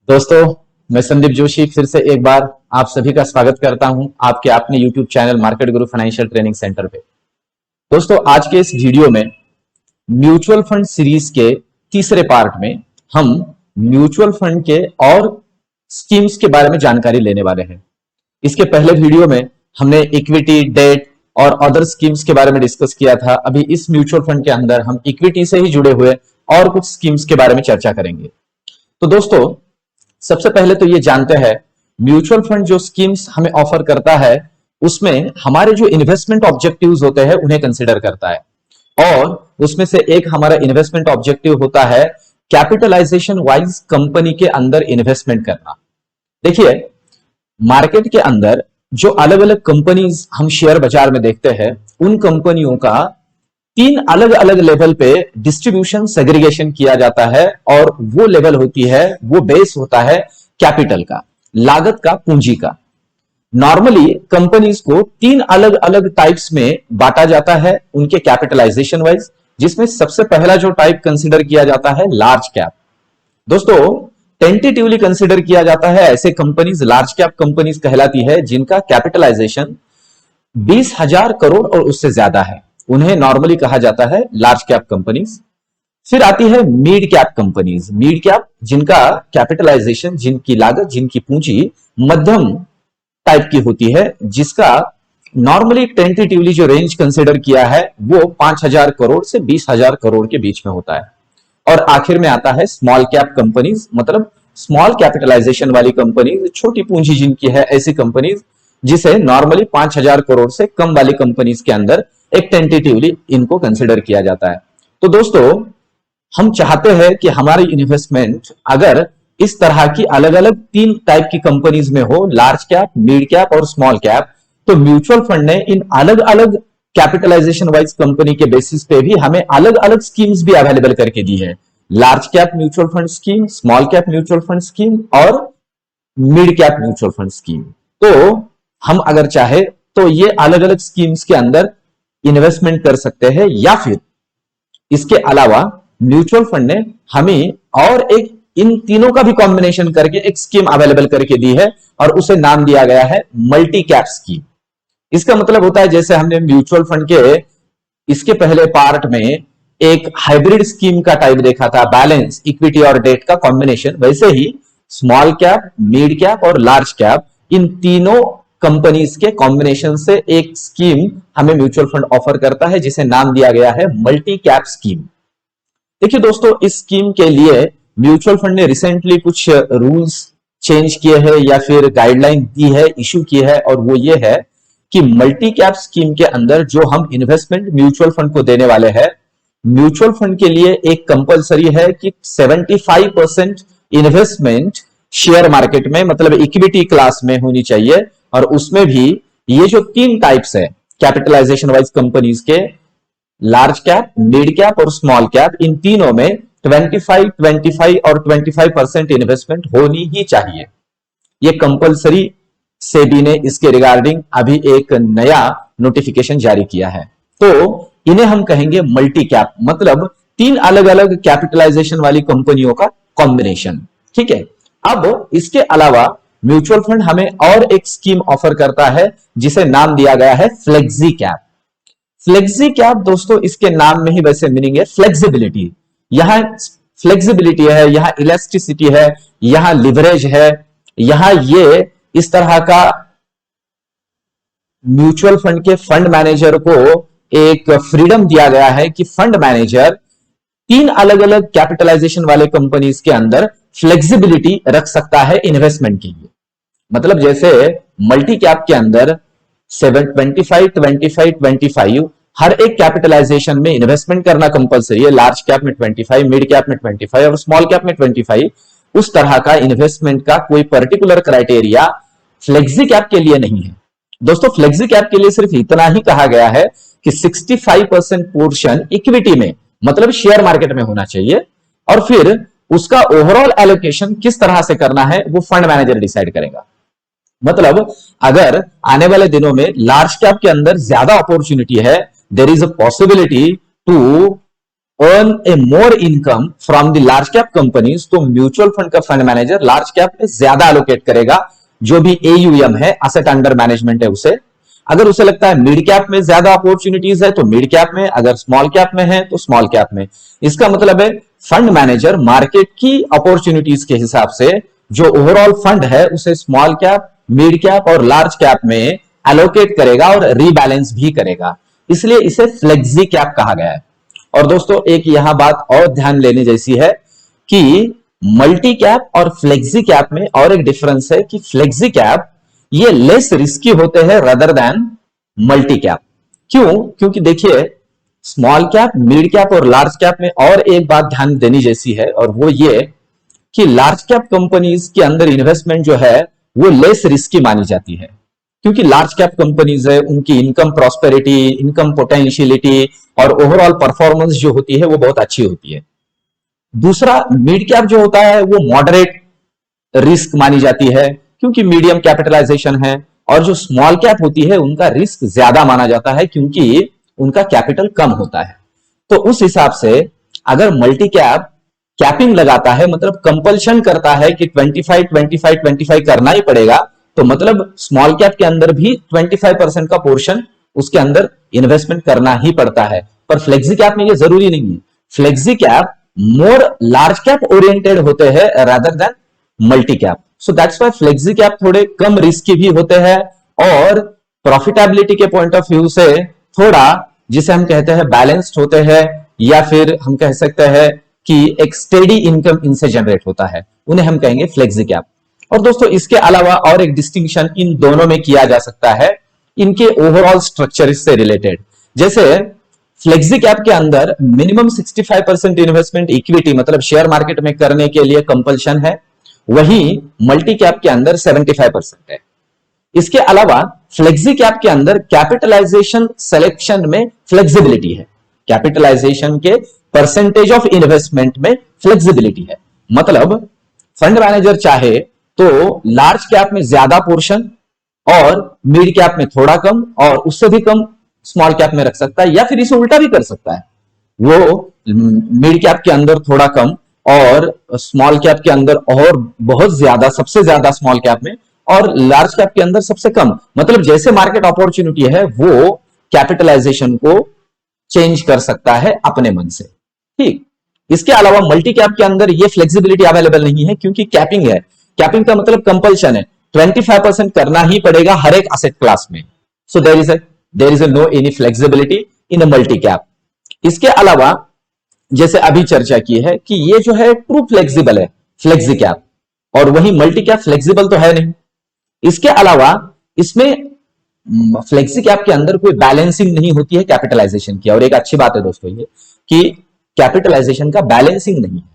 दोस्तों, मैं संदीप जोशी फिर से एक बार आप सभी का स्वागत करता हूं आपके अपने YouTube चैनल मार्केट गुरु फाइनेंशियल ट्रेनिंग सेंटर पे। दोस्तों, आज के इस वीडियो में म्यूचुअल फंड सीरीज के तीसरे पार्ट में हम म्यूचुअल फंड के और स्कीम्स के बारे में जानकारी लेने वाले हैं। इसके पहले वीडियो में हमने इक्विटी, डेट और अदर स्कीम्स के बारे में डिस्कस किया था। अभी इस म्यूचुअल फंड के अंदर हम इक्विटी से ही जुड़े हुए और कुछ स्कीम्स के बारे में चर्चा करेंगे। तो दोस्तों, सबसे पहले तो ये जानते हैं म्यूचुअल फंड जो स्कीम्स हमें ऑफर करता है उसमें हमारे जो इन्वेस्टमेंट ऑब्जेक्टिव्स होते हैं उन्हें कंसीडर करता है और उसमें से एक हमारा इन्वेस्टमेंट ऑब्जेक्टिव होता है कैपिटलाइजेशन वाइज कंपनी के अंदर इन्वेस्टमेंट करना। देखिए, मार्केट के अंदर जो अलग अलग कंपनीज हम शेयर बाजार में देखते हैं उन कंपनियों का तीन अलग अलग लेवल पे डिस्ट्रीब्यूशन सेग्रीगेशन किया जाता है और वो लेवल होती है, वो बेस होता है कैपिटल का, लागत का, पूंजी का। नॉर्मली कंपनीज को तीन अलग अलग टाइप्स में बांटा जाता है उनके कैपिटलाइजेशन वाइज, जिसमें सबसे पहला जो टाइप कंसिडर किया जाता है लार्ज कैप। दोस्तों, टेंटेटिवली कंसिडर किया जाता है ऐसे कंपनीज लार्ज कैप कंपनीज कहलाती है जिनका कैपिटलाइजेशन 20,000 करोड़ और उससे ज्यादा है, उन्हें नॉर्मली कहा जाता है लार्ज कैप कंपनीज। फिर आती है mid cap companies. Mid cap जिनका कैपिटलाइजेशन, जिनकी लागत, जिनकी पूंजी मध्यम टाइप की होती है, जिसका नॉर्मली टेंटेटिवली जो रेंज कंसिडर किया है वो 5,000 करोड़ से 20,000 करोड़ के बीच में होता है। और आखिर में आता है स्मॉल कैप कंपनीज, मतलब स्मॉल कैपिटलाइजेशन वाली कंपनीज, छोटी पूंजी जिनकी है, ऐसी कंपनीज जिसे नॉर्मली 5,000 करोड़ से कम वाली कंपनीज के अंदर एक टेंटेटिवली इनको कंसिडर किया जाता है। तो दोस्तों, हम चाहते हैं कि हमारी इन्वेस्टमेंट अगर इस तरह की अलग अलग तीन टाइप की कंपनीज में हो, लार्ज कैप, मिड कैप और स्मॉल कैप, तो म्यूचुअल फंड ने इन अलग अलग कैपिटलाइजेशन वाइज कंपनी के बेसिस पे भी हमें अलग अलग स्कीम्स भी अवेलेबल करके दी है। Large cap mutual fund scheme, small cap mutual fund scheme और mid cap mutual fund scheme. तो हम अगर चाहे तो ये अलग अलग स्कीम्स के अंदर इन्वेस्टमेंट कर सकते हैं, या फिर इसके अलावा म्यूचुअल फंड ने हमें और एक इन तीनों का भी कॉम्बिनेशन करके एक स्कीम अवेलेबल करके दी है और उसे नाम दिया गया है मल्टी कैप स्कीम। इसका मतलब होता है, जैसे हमने म्यूचुअल फंड के इसके पहले पार्ट में एक हाइब्रिड स्कीम का टाइप देखा था, बैलेंस इक्विटी और डेट का कॉम्बिनेशन, वैसे ही स्मॉल कैप, मिड कैप और लार्ज कैप, इन तीनों कंपनीज के कॉम्बिनेशन से एक स्कीम हमें म्यूचुअल फंड ऑफर करता है जिसे नाम दिया गया है मल्टी कैप स्कीम। देखिए दोस्तों, इस स्कीम के लिए म्यूचुअल फंड ने रिसेंटली कुछ रूल्स चेंज किए हैं या फिर गाइडलाइन दी है, इशू की है, और वो ये है कि मल्टी कैप स्कीम के अंदर जो हम इन्वेस्टमेंट म्यूचुअल फंड को देने वाले हैं, म्यूचुअल फंड के लिए एक कंपलसरी है कि 75% इन्वेस्टमेंट शेयर मार्केट में, मतलब इक्विटी क्लास में होनी चाहिए। और उसमें भी ये जो तीन टाइप्स है कैपिटलाइजेशन वाइज कंपनीज के, लार्ज कैप, मिड कैप और स्मॉल कैप, इन तीनों में 25, 25 और 25% इन्वेस्टमेंट होनी ही चाहिए। ये कंपलसरी सेबी ने इसके रिगार्डिंग अभी एक नया नोटिफिकेशन जारी किया है। तो इन्हें हम कहेंगे मल्टी कैप, मतलब तीन अलग अलग कैपिटलाइजेशन वाली कंपनियों का कॉम्बिनेशन। ठीक है। अब इसके अलावा म्यूचुअल फंड हमें और एक स्कीम ऑफर करता है जिसे नाम दिया गया है फ्लेक्सी कैप। फ्लेक्सी कैप दोस्तों, इसके नाम में ही वैसे मीनिंग है फ्लेक्सिबिलिटी। यहां फ्लेक्सिबिलिटी है, यहां इलास्टिसिटी है, यहां लिवरेज है, यहां ये इस तरह का म्यूचुअल फंड के फंड मैनेजर को एक फ्रीडम दिया गया है कि फंड मैनेजर तीन अलग अलग कैपिटलाइजेशन वाले कंपनीज के अंदर फ्लेक्सिबिलिटी रख सकता है इन्वेस्टमेंट के लिए। मतलब जैसे मल्टी कैप के अंदर 25, 25, 25 हर एक कैपिटलाइजेशन में इन्वेस्टमेंट करना कंपलसरी है। लार्ज कैप में 25, मिड कैप में 25 और स्मॉल कैप में 25। उस तरह का इन्वेस्टमेंट का कोई पर्टिकुलर क्राइटेरिया फ्लेक्सी कैप के लिए नहीं है। दोस्तों, फ्लेक्सी कैप के लिए सिर्फ इतना ही कहा गया है कि 65% पोर्शन इक्विटी में, मतलब शेयर मार्केट में होना चाहिए, और फिर उसका ओवरऑल एलोकेशन किस तरह से करना है वो फंड मैनेजर डिसाइड करेगा। मतलब अगर आने वाले दिनों में लार्ज कैप के अंदर ज्यादा अपॉर्चुनिटी है, there is a possibility to earn a more income from the large cap companies, तो म्यूचुअल फंड का फंड मैनेजर लार्ज कैप में ज्यादा एलोकेट करेगा, जो भी AUM है, असेट अंडर मैनेजमेंट है उसे। अगर उसे लगता है मिड कैप में ज्यादा अपॉर्चुनिटीज है तो मिड कैप में, अगर स्मॉल कैप में है तो स्मॉल कैप में। इसका मतलब है फंड मैनेजर मार्केट की अपॉर्चुनिटीज के हिसाब से जो ओवरऑल फंड है उसे स्मॉल कैप, मिड कैप और लार्ज कैप में एलोकेट करेगा और रीबैलेंस भी करेगा, इसलिए इसे फ्लेक्सी कैप कहा गया है। और दोस्तों एक यहां बात और ध्यान लेने जैसी है कि मल्टी कैप और फ्लेक्सी कैप में और एक डिफरेंस है कि फ्लेक्सी कैप ये लेस रिस्की होते हैं रदर देन मल्टी कैप। क्यों? क्योंकि देखिए स्मॉल कैप, मिड कैप और लार्ज कैप में और एक बात ध्यान देनी जैसी है, और वो ये कि लार्ज कैप कंपनीज के अंदर इन्वेस्टमेंट जो है वो लेस रिस्की मानी जाती है, क्योंकि लार्ज कैप कंपनीज है उनकी इनकम प्रॉस्पेरिटी, इनकम पोटेंशियलिटी और ओवरऑल परफॉर्मेंस जो होती है वो बहुत अच्छी होती है। दूसरा, मिड कैप जो होता है वो मॉडरेट रिस्क मानी जाती है, क्योंकि मीडियम कैपिटलाइजेशन है, और जो स्मॉल कैप होती है उनका रिस्क ज्यादा माना जाता है क्योंकि उनका कैपिटल कम होता है। तो उस हिसाब से अगर मल्टी कैप कैपिंग लगाता है, मतलब कंपल्शन करता है कि 25 25 25 करना ही पड़ेगा, तो मतलब स्मॉल कैप के अंदर भी 25% का पोर्शन उसके अंदर इन्वेस्टमेंट करना ही पड़ता है। पर फ्लेक्सी कैप में ये जरूरी नहीं है। फ्लेक्सी कैप मोर लार्ज कैप ओरिएंटेड होते हैं rather than multi cap. So that's why flexi cap थोड़े कम रिस्की भी होते हैं और प्रॉफिटेबिलिटी के पॉइंट ऑफ व्यू से थोड़ा, जिसे हम कहते हैं बैलेंस्ड होते हैं, या फिर हम कह सकते हैं कि एक स्टेडी इनकम इनसे जनरेट होता है, उन्हें हम कहेंगे फ्लेक्सी कैप। और दोस्तों इसके अलावा और एक डिस्टिंक्शन इन दोनों में किया जा सकता है इनके ओवरऑल स्ट्रक्चर से रिलेटेड। जैसे फ्लेक्सी कैप के अंदर मिनिमम 65% इन्वेस्टमेंट इक्विटी मतलब शेयर मार्केट में करने के लिए कंपल्शन है, वहीं मल्टी कैप के अंदर 75% है। इसके अलावा फ्लेक्सी कैप के अंदर कैपिटलाइजेशन सिलेक्शन में फ्लेक्सिबिलिटी है, कैपिटलाइजेशन के परसेंटेज ऑफ इन्वेस्टमेंट में फ्लेक्सिबिलिटी है। मतलब फंड मैनेजर चाहे तो लार्ज कैप में ज्यादा पोर्शन और मिड कैप में थोड़ा कम और उससे भी कम स्मॉल कैप में रख सकता है, या फिर इसे उल्टा भी कर सकता है, वो मिड कैप के अंदर थोड़ा कम और स्मॉल कैप के अंदर और बहुत ज्यादा, सबसे ज्यादा स्मॉल कैप में, और लार्ज कैप के अंदर सबसे कम। मतलब जैसे मार्केट अपॉर्चुनिटी है वो कैपिटलाइजेशन को चेंज कर सकता है अपने मन से। ठीक, इसके अलावा मल्टी कैप के अंदर ये फ्लेक्सिबिलिटी अवेलेबल नहीं है क्योंकि कैपिंग है। कैपिंग का मतलब कंपल्शन है, 25% करना ही पड़ेगा हर एक असेट क्लास में। So there is no any flexibility in a multi cap. इसके अलावा जैसे अभी चर्चा की है कि ये जो है ट्रू फ्लेक्सिबल है फ्लेक्सी कैप, और वही मल्टी कैप फ्लेक्सिबल तो है नहीं। इसके अलावा इसमें फ्लेक्सी कैप के अंदर कोई बैलेंसिंग नहीं होती है कैपिटलाइजेशन की, और एक अच्छी बात है दोस्तों ये कि कैपिटलाइजेशन का बैलेंसिंग नहीं है।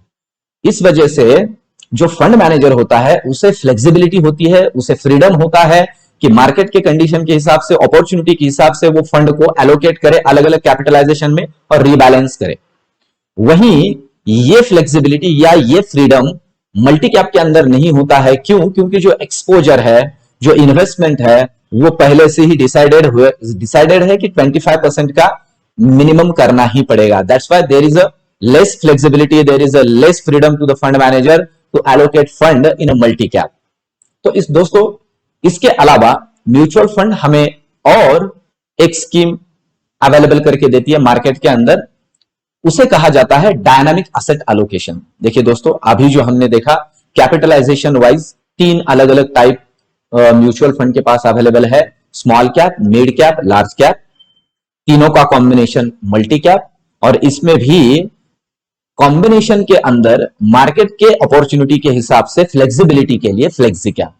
इस वजह से जो फंड मैनेजर होता है उसे फ्लेक्सिबिलिटी होती है, उसे फ्रीडम होता है कि मार्केट के कंडीशन के हिसाब से, अपॉर्चुनिटी के हिसाब से वो फंड को एलोकेट करे अलग अलग कैपिटलाइजेशन में और रीबैलेंस करे। वहीं ये फ्लेक्सिबिलिटी या ये फ्रीडम मल्टी कैप के अंदर नहीं होता है। क्यों? क्योंकि जो एक्सपोजर है, जो इन्वेस्टमेंट है, वो पहले से ही डिसाइडेड है कि 25% का मिनिमम करना ही पड़ेगा। That's why there is a less flexibility, there is a less freedom to the fund manager to allocate fund in a multi cap. तो इस दोस्तों इसके अलावा म्यूचुअल फंड हमें और एक स्कीम अवेलेबल करके देती है मार्केट के अंदर, उसे कहा जाता है डायनामिक एसेट एलोकेशन। देखिए दोस्तों अभी जो हमने देखा कैपिटलाइजेशन वाइज 3 अलग अलग टाइप म्यूचुअल फंड के पास अवेलेबल है, small cap, mid cap, large cap, तीनों का कॉम्बिनेशन मल्टी कैप, और इसमें भी कॉम्बिनेशन के अंदर मार्केट के अपॉर्चुनिटी के हिसाब से फ्लेक्सिबिलिटी के लिए फ्लेक्सी कैप।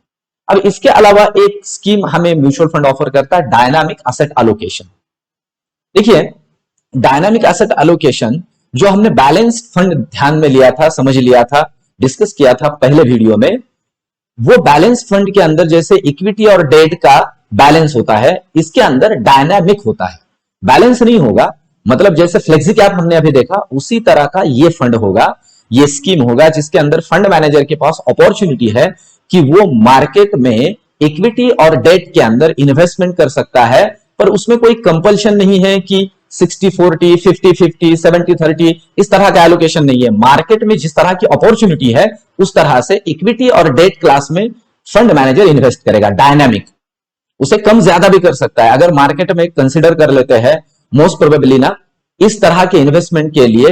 अब इसके अलावा एक स्कीम हमें म्यूचुअल फंड ऑफर करता है डायनामिक एसेट एलोकेशन। देखिए डायनामिक एसेट एलोकेशन जो हमने बैलेंस्ड फंड ध्यान में लिया था, समझ लिया था, डिस्कस किया था पहले वीडियो में, वो बैलेंस फंड के अंदर जैसे इक्विटी और डेट का बैलेंस होता है, इसके अंदर डायनामिक होता है, बैलेंस नहीं होगा। मतलब जैसे फ्लेक्सी कैप हमने अभी देखा उसी तरह का ये फंड होगा, ये स्कीम होगा जिसके अंदर फंड मैनेजर के पास अपॉर्चुनिटी है कि वो मार्केट में इक्विटी और डेट के अंदर इन्वेस्टमेंट कर सकता है, पर उसमें कोई कंपल्शन नहीं है कि 60-40, 50-50, 70-30 इस तरह का एलोकेशन नहीं है। मार्केट में जिस तरह की अपॉर्चुनिटी है उस तरह से इक्विटी और डेट क्लास में फंड मैनेजर इन्वेस्ट करेगा। डायनामिक, उसे कम ज्यादा भी कर सकता है। अगर मार्केट में कंसिडर कर लेते हैं मोस्ट प्रोबेबली ना, इस तरह के इन्वेस्टमेंट के लिए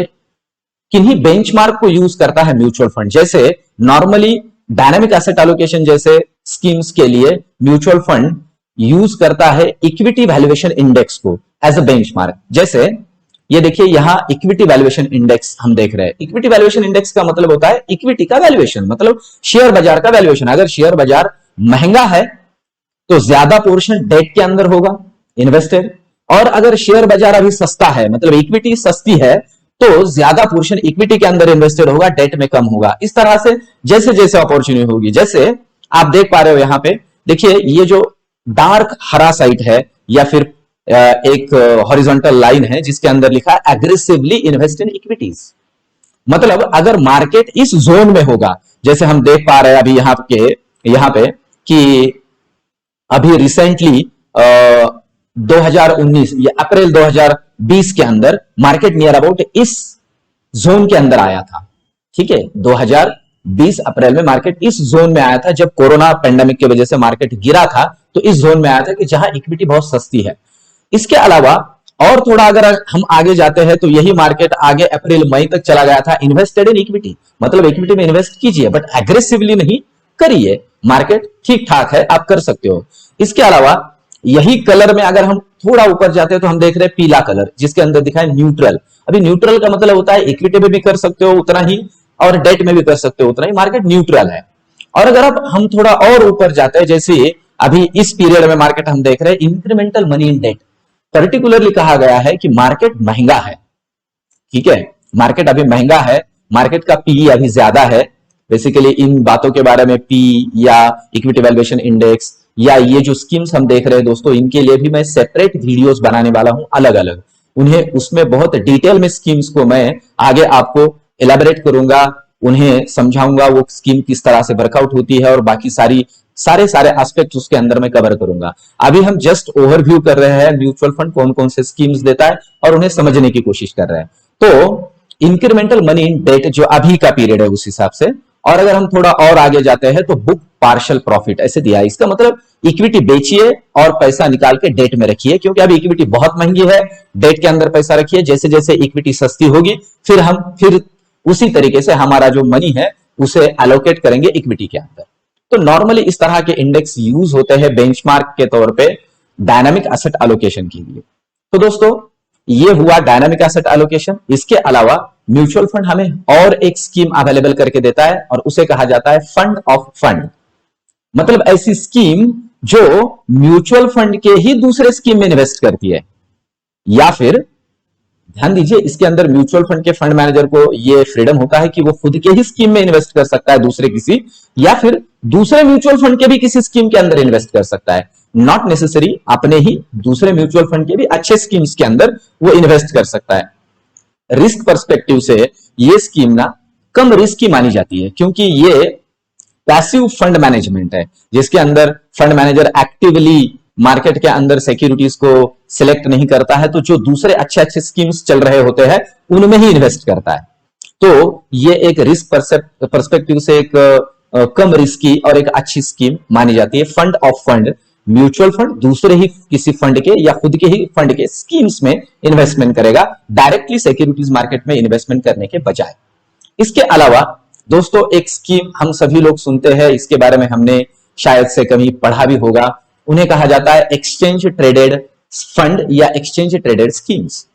किन्हीं बेंचमार्क को यूज करता है म्यूचुअल फंड। जैसे नॉर्मली डायनामिक एसेट एलोकेशन जैसे स्कीम्स के लिए म्यूचुअल फंड यूज करता है इक्विटी वैल्यूएशन इंडेक्स को एज अ बेंचमार्क। जैसे ये देखिए, यहां इक्विटी वैल्यूएशन इंडेक्स हम देख रहे हैं। इक्विटी वैल्यूएशन इंडेक्स का मतलब होता है इक्विटी का वैल्यूएशन, मतलब शेयर बाजार का वैल्यूएशन। अगर शेयर बाजार महंगा है तो ज्यादा पोर्शन डेट के अंदर होगा इन्वेस्टेड, और अगर शेयर बाजार अभी सस्ता है, मतलब इक्विटी सस्ती है, तो ज्यादा पोर्शन इक्विटी के अंदर इन्वेस्टेड होगा, डेट में कम होगा। इस तरह से जैसे जैसे अपॉर्चुनिटी होगी, जैसे आप देख पा रहे हो यहां पे देखिए, ये जो डार्क हरा साइट है या फिर एक हॉरिजॉन्टल लाइन है जिसके अंदर लिखा है एग्रेसिवली इन्वेस्ट इन इक्विटीज। मतलब अगर मार्केट इस जोन में होगा, जैसे हम देख पा रहे हैं अभी यहां पे कि अभी रिसेंटली 2019 या अप्रैल 2020 के अंदर मार्केट नियर अबाउट इस जोन के अंदर आया था। ठीक है, 2020 अप्रैल में मार्केट इस जोन में आया था। जब कोरोना पेंडेमिक की वजह से मार्केट गिरा था तो इस जोन में आया था कि जहां इक्विटी बहुत सस्ती है। इसके अलावा और थोड़ा अगर हम आगे जाते हैं तो यही मार्केट आगे अप्रैल मई तक चला गया था इन्वेस्टेड इन इक्विटी, मतलब इक्विटी में इन्वेस्ट कीजिए बट एग्रेसिवली नहीं करिए। मार्केट ठीक ठाक है, आप कर सकते हो। इसके अलावा यही कलर में अगर हम थोड़ा ऊपर जाते हैं तो हम देख रहे हैं पीला कलर जिसके अंदर दिखा है न्यूट्रल। अभी न्यूट्रल का मतलब होता है इक्विटी में भी कर सकते हो उतना ही और डेट में भी कर सकते हो उतना ही, मार्केट न्यूट्रल है। और अगर अब हम थोड़ा और ऊपर जाते हैं, जैसे अभी इस पीरियड में मार्केट हम देख रहे हैं incremental money in debt, particularly कहा गया है कि मार्केट महंगा है। ठीक है, मार्केट अभी महंगा है, मार्केट का पी अभी ज्यादा है। बेसिकली इन बातों के बारे में पी या इक्विटी वैल्यूएशन इंडेक्स या ये जो स्कीम्स हम देख रहे हैं दोस्तों, इनके लिए भी मैं सेपरेट वीडियोस बनाने वाला हूं अलग अलग। उन्हें उसमें बहुत डिटेल में स्कीम्स को मैं आगे आपको एलाबोरेट करूंगा, उन्हें समझाऊंगा वो स्कीम किस तरह से वर्कआउट होती है और बाकी सारे एस्पेक्ट उसके अंदर मैं कवर करूंगा। अभी हम जस्ट ओवरव्यू कर रहे हैं म्यूचुअल फंड कौन कौन से स्कीम्स देता है और उन्हें समझने की कोशिश कर रहे हैं। तो इंक्रीमेंटल मनी इन डेट जो अभी का पीरियड है उस हिसाब से, और अगर हम थोड़ा और आगे जाते हैं तो बुक पार्शियल प्रॉफिट ऐसे दिया है। इसका मतलब इक्विटी बेचिए और पैसा निकाल के डेट में रखिए, क्योंकि अभी इक्विटी बहुत महंगी है, डेट के अंदर पैसा रखिए। जैसे जैसे इक्विटी सस्ती होगी फिर उसी तरीके से हमारा जो मनी है उसे एलोकेट करेंगे इक्विटी के अंदर। तो नॉर्मली इस तरह के इंडेक्स यूज होते हैं बेंचमार्क के तौर पे डायनामिक एसेट एलोकेशन के लिए। तो दोस्तों ये हुआ डायनामिक एसेट एलोकेशन। इसके अलावा म्यूचुअल फंड हमें और एक स्कीम अवेलेबल करके देता है और उसे कहा जाता है फंड ऑफ फंड। मतलब ऐसी स्कीम जो म्यूचुअल फंड के ही दूसरे स्कीम में इन्वेस्ट करती है, या फिर ध्यान दीजिए इसके अंदर म्यूचुअल फंड के फंड मैनेजर को यह फ्रीडम होता है कि वो खुद के ही स्कीम में इन्वेस्ट कर सकता है दूसरे किसी, या फिर दूसरे म्यूचुअल फंड के भी किसी स्कीम के अंदर इन्वेस्ट कर सकता है। नॉट नेसेसरी अपने ही दूसरे म्यूचुअल फंड के भी अच्छे स्कीम्स के अंदर वो इन्वेस्ट कर सकता है। रिस्क पर्सपेक्टिव से ये स्कीम ना कम रिस्क की मानी जाती है, क्योंकि ये पैसिव फंड मैनेजमेंट है जिसके अंदर फंड मैनेजर एक्टिवली मार्केट के अंदर सिक्योरिटीज को सिलेक्ट नहीं करता है, तो जो दूसरे अच्छे अच्छे स्कीम्स चल रहे होते हैं उनमें ही इन्वेस्ट करता है। तो ये एक रिस्क पर्सपेक्टिव से एक कम रिस्की और एक अच्छी स्कीम मानी जाती है। Fund of fund, mutual fund दूसरे ही किसी फंड के या खुद के ही फंड के स्कीम्स में इन्वेस्टमेंट करेगा, डायरेक्टली सिक्योरिटीज मार्केट में इन्वेस्टमेंट करने के बजाय। इसके अलावा दोस्तों एक स्कीम हम सभी लोग सुनते हैं, इसके बारे में हमने शायद से कभी पढ़ा भी होगा, उन्हें कहा जाता है एक्सचेंज ट्रेडेड फंड या एक्सचेंज ट्रेडेड स्कीम्स।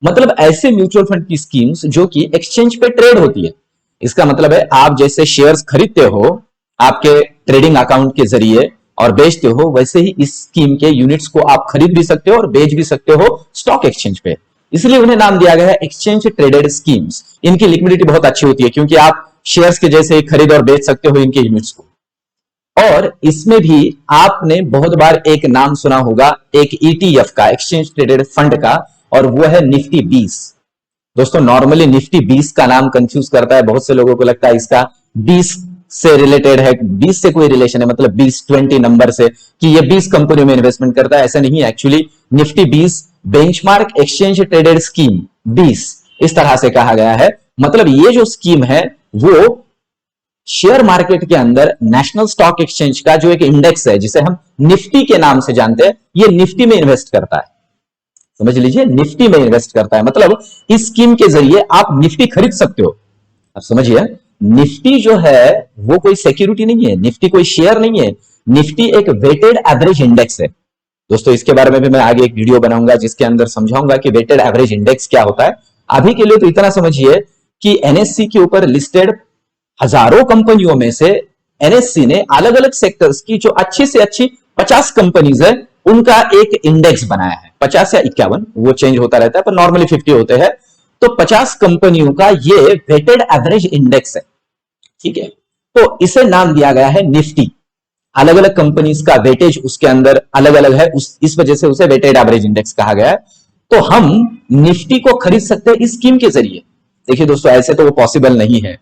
मतलब ऐसे म्यूचुअल फंड की स्कीम्स जो कि एक्सचेंज पे ट्रेड होती है। इसका मतलब है आप जैसे शेयर्स खरीदते हो आपके ट्रेडिंग अकाउंट के जरिए और बेचते हो, वैसे ही इस स्कीम के यूनिट्स को आप खरीद भी सकते हो और बेच भी सकते हो स्टॉक एक्सचेंज पे। इसलिए उन्हें नाम दिया गया है एक्सचेंज ट्रेडेड स्कीम्स। इनकी लिक्विडिटी बहुत अच्छी होती है क्योंकि आप शेयर्स के जैसे खरीद और बेच सकते हो इनके यूनिट्स को। और इसमें भी आपने बहुत बार एक नाम सुना होगा एक ETF का, एक्सचेंज ट्रेडेड फंड का, और वो है निफ्टी 20। दोस्तों नॉर्मली निफ्टी 20 का नाम कंफ्यूज करता है, बहुत से लोगों को लगता है इसका 20 से रिलेटेड है, 20 से कोई रिलेशन है, मतलब 20 नंबर से कि ये 20 कंपनियों में इन्वेस्टमेंट करता है। ऐसा नहीं है, actually Nifty 20 benchmark exchange traded scheme 20 इस तरह से कहा गया है। मतलब ये जो स्कीम है वो शेयर मार्केट के अंदर नेशनल स्टॉक एक्सचेंज का जो एक इंडेक्स है जिसे हम निफ्टी के नाम से जानते हैं, ये निफ्टी में इन्वेस्ट करता है। समझ लीजिए, निफ्टी में इन्वेस्ट करता है। मतलब इस स्कीम के जरिए आप निफ्टी खरीद सकते हो। अब समझिए, निफ्टी जो है वो कोई सिक्योरिटी नहीं है, निफ्टी कोई शेयर नहीं है, निफ्टी एक वेटेड एवरेज इंडेक्स है। दोस्तों इसके बारे में भी मैं आगे एक वीडियो बनाऊंगा जिसके अंदर समझाऊंगा कि वेटेड एवरेज इंडेक्स क्या होता है। अभी के लिए तो इतना समझिए कि एनएससी के ऊपर लिस्टेड हजारों कंपनियों में से एनएससी ने अलग अलग सेक्टर्स की जो अच्छी से अच्छी 50 कंपनीज है उनका एक इंडेक्स बनाया है। 50 या 51 वो चेंज होता रहता है, पर नॉर्मली 50 होते हैं। तो 50 कंपनियों का ये वेटेड एवरेज इंडेक्स है, ठीक है। तो इसे नाम दिया गया है निफ्टी। अलग अलग कंपनीज का वेटेज उसके अंदर अलग अलग है, इस वजह से उसे वेटेड एवरेज इंडेक्स कहा गया है। तो हम निफ्टी को खरीद सकते हैं इस स्कीम के जरिए। देखिए दोस्तों, ऐसे तो वो पॉसिबल नहीं है।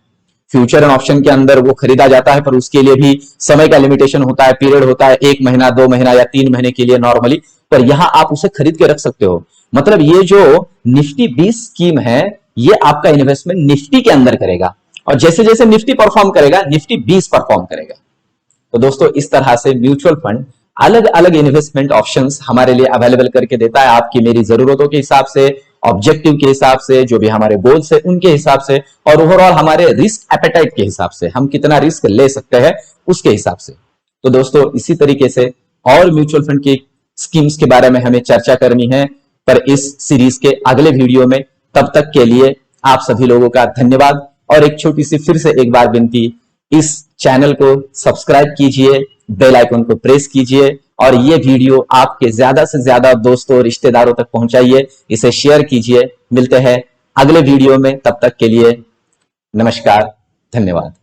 फ्यूचर एंड ऑप्शन के अंदर वो खरीदा जाता है, पर उसके लिए भी समय का लिमिटेशन होता है, पीरियड होता है, 1 महीना 2 महीना या 3 महीने के लिए नॉर्मली। पर यहां आप उसे खरीद के रख सकते हो। मतलब ये जो निफ्टी 20 स्कीम है ये आपका इन्वेस्टमेंट निफ्टी के अंदर करेगा, और जैसे जैसे निफ्टी परफॉर्म करेगा निफ्टी 20 परफॉर्म करेगा। तो दोस्तों इस तरह से म्यूचुअल फंड अलग अलग इन्वेस्टमेंट ऑप्शंस हमारे लिए अवेलेबल करके देता है, आपकी मेरी जरूरतों के हिसाब से, ऑब्जेक्टिव के हिसाब से, जो भी हमारे गोल्स है उनके हिसाब से, और ओवरऑल हमारे रिस्क एपेटाइट के हिसाब से, हम कितना रिस्क ले सकते हैं उसके हिसाब से। तो दोस्तों इसी तरीके से और म्यूचुअल फंड की स्कीम्स के बारे में हमें चर्चा करनी है, पर इस सीरीज के अगले वीडियो में। तब तक के लिए आप सभी लोगों का धन्यवाद। और एक छोटी सी फिर से एक बार विनती, इस चैनल को सब्सक्राइब कीजिए, बेल आइकन को प्रेस कीजिए, और ये वीडियो आपके ज्यादा से ज्यादा दोस्तों रिश्तेदारों तक पहुंचाइए, इसे शेयर कीजिए। मिलते हैं अगले वीडियो में, तब तक के लिए नमस्कार, धन्यवाद।